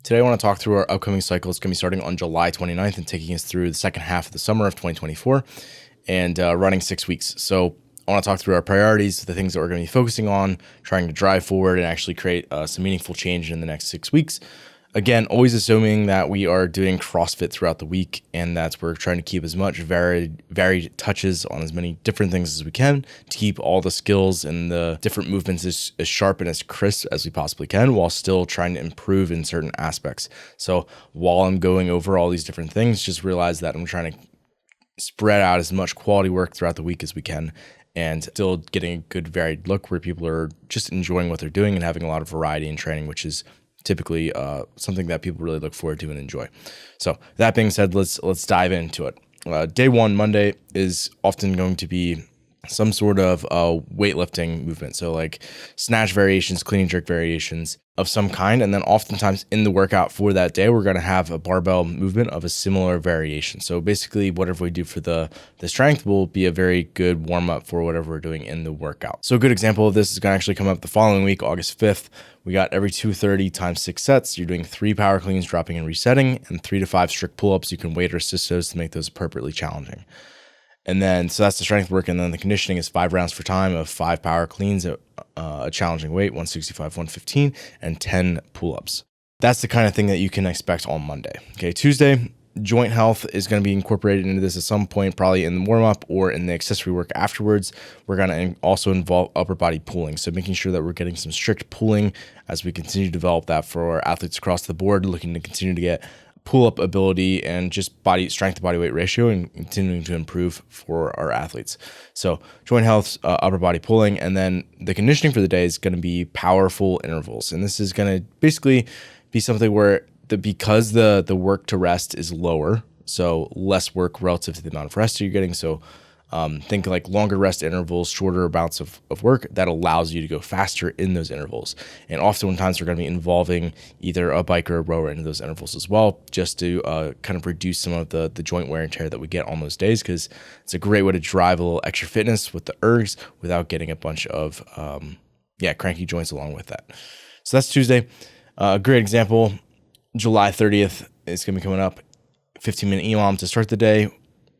Today, I want to talk through our upcoming cycle. It's going to be starting on July 29th and taking us through the second half of the summer of 2024 and running 6 weeks. So I want to talk through our priorities, the things that we're going to be focusing on, trying to drive forward and actually create some meaningful change in the next 6 weeks. Again, always assuming that we are doing CrossFit throughout the week and that we're trying to keep as much varied touches on as many different things as we can to keep all the skills and the different movements as sharp and as crisp as we possibly can while still trying to improve in certain aspects. So while I'm going over all these different things, just realize that I'm trying to spread out as much quality work throughout the week as we can and still getting a good varied look where people are just enjoying what they're doing and having a lot of variety in training, which is typically something that people really look forward to and enjoy. So that being said, let's dive into it. Day one, Monday, is often going to be some sort of weightlifting movement. So like snatch variations, clean and jerk variations of some kind. And then oftentimes in the workout for that day, we're going to have a barbell movement of a similar variation. So basically whatever we do for the strength will be a very good warm up for whatever we're doing in the workout. So a good example of this is going to actually come up the following week, August 5th. We got every 230 times 6 sets. You're doing 3 power cleans, dropping and resetting, and 3 to 5 strict pull-ups. You can weight or assist those to make those appropriately challenging. And then, so that's the strength work. And then the conditioning is 5 rounds for time of 5 power cleans at a challenging weight, 165, 115, and 10 pull-ups. That's the kind of thing that you can expect on Monday. Okay, Tuesday, joint health is going to be incorporated into this at some point, probably in the warm-up or in the accessory work afterwards. We're going to also involve upper body pulling. So making sure that we're getting some strict pulling as we continue to develop that for our athletes across the board, looking to continue to get pull-up ability and just body strength to body weight ratio and continuing to improve for our athletes. So joint health, upper body pulling, and then the conditioning for the day is going to be powerful intervals. And this is going to basically be something where because the work to rest is lower, so less work relative to the amount of rest you're getting. So think like longer rest intervals, shorter amounts of work that allows you to go faster in those intervals. And oftentimes we're going to be involving either a bike or a rower into those intervals as well, just to kind of reduce some of the joint wear and tear that we get on those days, because it's a great way to drive a little extra fitness with the ergs without getting a bunch of cranky joints along with that. So that's Tuesday. A great example, July 30th is going to be coming up. 15-minute ELOM to start the day.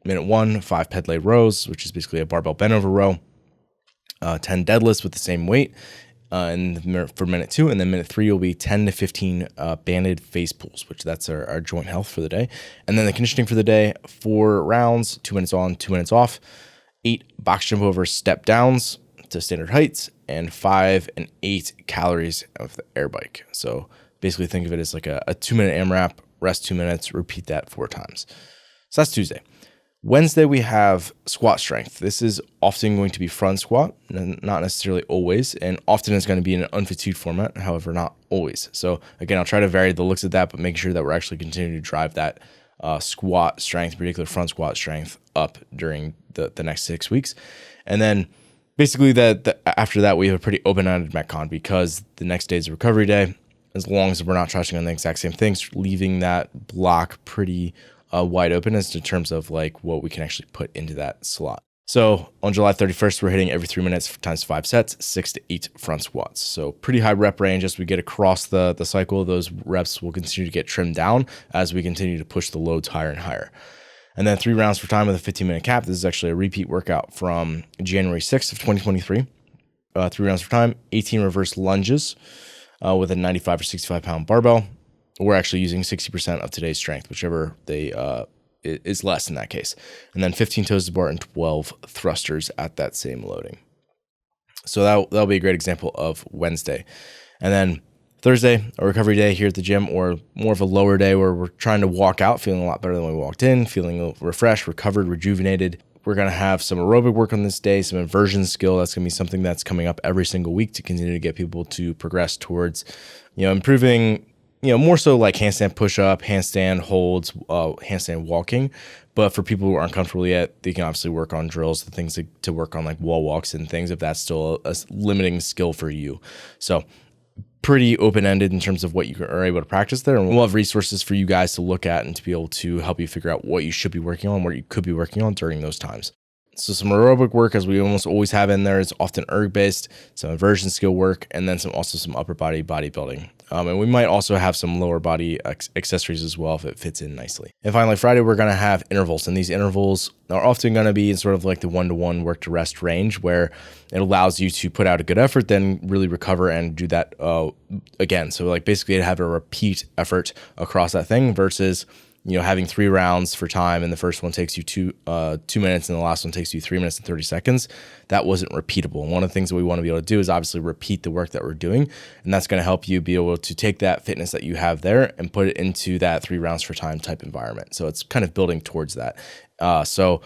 Minute 1, 5 pedal rows, which is basically a barbell bent over row, 10 deadlifts with the same weight for minute 2, and then minute 3 will be 10 to 15 banded face pulls, which that's our joint health for the day. And then the conditioning for the day, 4 rounds, 2 minutes on, 2 minutes off, 8 box jump over step downs to standard heights, and 5 and 8 calories of the air bike. So basically think of it as like a 2-minute AMRAP, rest 2 minutes, repeat that 4 times. So that's Tuesday. Wednesday, we have squat strength. This is often going to be front squat, not necessarily always, and often it's going to be in an unfatigued format, however, not always. So again, I'll try to vary the looks of that, but make sure that we're actually continuing to drive that squat strength, particular front squat strength, up during the next 6 weeks. And then basically after that, we have a pretty open-ended Metcon because the next day is a recovery day, as long as we're not touching on the exact same things, leaving that block pretty wide open as to terms of like what we can actually put into that slot. So on July 31st, we're hitting every 3 minutes times 5 sets, 6 to 8 front squats. So pretty high rep range as we get across the cycle. Those reps will continue to get trimmed down as we continue to push the loads higher and higher. And then 3 rounds for time with a 15-minute cap. This is actually a repeat workout from January 6th of 2023. 3 rounds for time, 18 reverse lunges with a 95 or 65 pound barbell. We're actually using 60% of today's strength, whichever is less in that case. And then 15 toes to bar and 12 thrusters at that same loading. So that'll be a great example of Wednesday. And then Thursday, a recovery day here at the gym, or more of a lower day where we're trying to walk out feeling a lot better than we walked in, feeling refreshed, recovered, rejuvenated. We're going to have some aerobic work on this day, some inversion skill. That's going to be something that's coming up every single week to continue to get people to progress towards, improving, more so like handstand push-up, handstand holds, handstand walking. But for people who aren't comfortable yet, they can obviously work on drills, the things to work on like wall walks and things if that's still a limiting skill for you. So pretty open-ended in terms of what you are able to practice there. And we'll have resources for you guys to look at and to be able to help you figure out what you should be working on, what you could be working on during those times. So some aerobic work, as we almost always have in there, is often erg based, some inversion skill work, and then some upper body bodybuilding. And we might also have some lower body accessories as well if it fits in nicely. And finally, Friday, we're going to have intervals. And these intervals are often going to be in sort of like the 1-to-1 work to rest range, where it allows you to put out a good effort, then really recover and do that again. So like basically have a repeat effort across that thing versus having 3 rounds for time, and the first one takes you 2 minutes and the last one takes you 3 minutes and 30 seconds. That wasn't repeatable. And one of the things that we want to be able to do is obviously repeat the work that we're doing. And that's going to help you be able to take that fitness that you have there and put it into that 3 rounds for time type environment. So it's kind of building towards that. So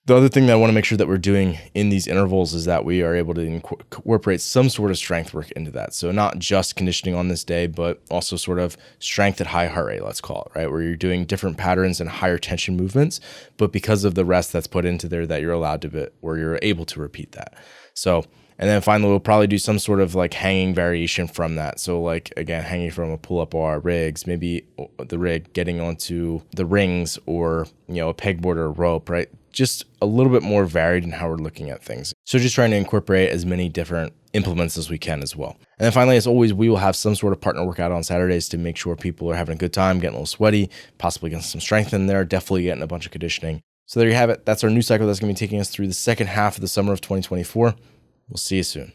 the other thing that I want to make sure that we're doing in these intervals is that we are able to incorporate some sort of strength work into that. So not just conditioning on this day, but also sort of strength at high heart rate, let's call it, right? Where you're doing different patterns and higher tension movements, but because of the rest that's put into there, that you're allowed to where you're able to repeat that. So, and then finally, we'll probably do some sort of like hanging variation from that. So like, again, hanging from a pull-up bar, rigs, maybe the rig getting onto the rings, or, a pegboard or a rope, right? Just a little bit more varied in how we're looking at things. So just trying to incorporate as many different implements as we can as well. And then finally, as always, we will have some sort of partner workout on Saturdays to make sure people are having a good time, getting a little sweaty, possibly getting some strength in there, definitely getting a bunch of conditioning. So there you have it. That's our new cycle that's going to be taking us through the second half of the summer of 2024. We'll see you soon.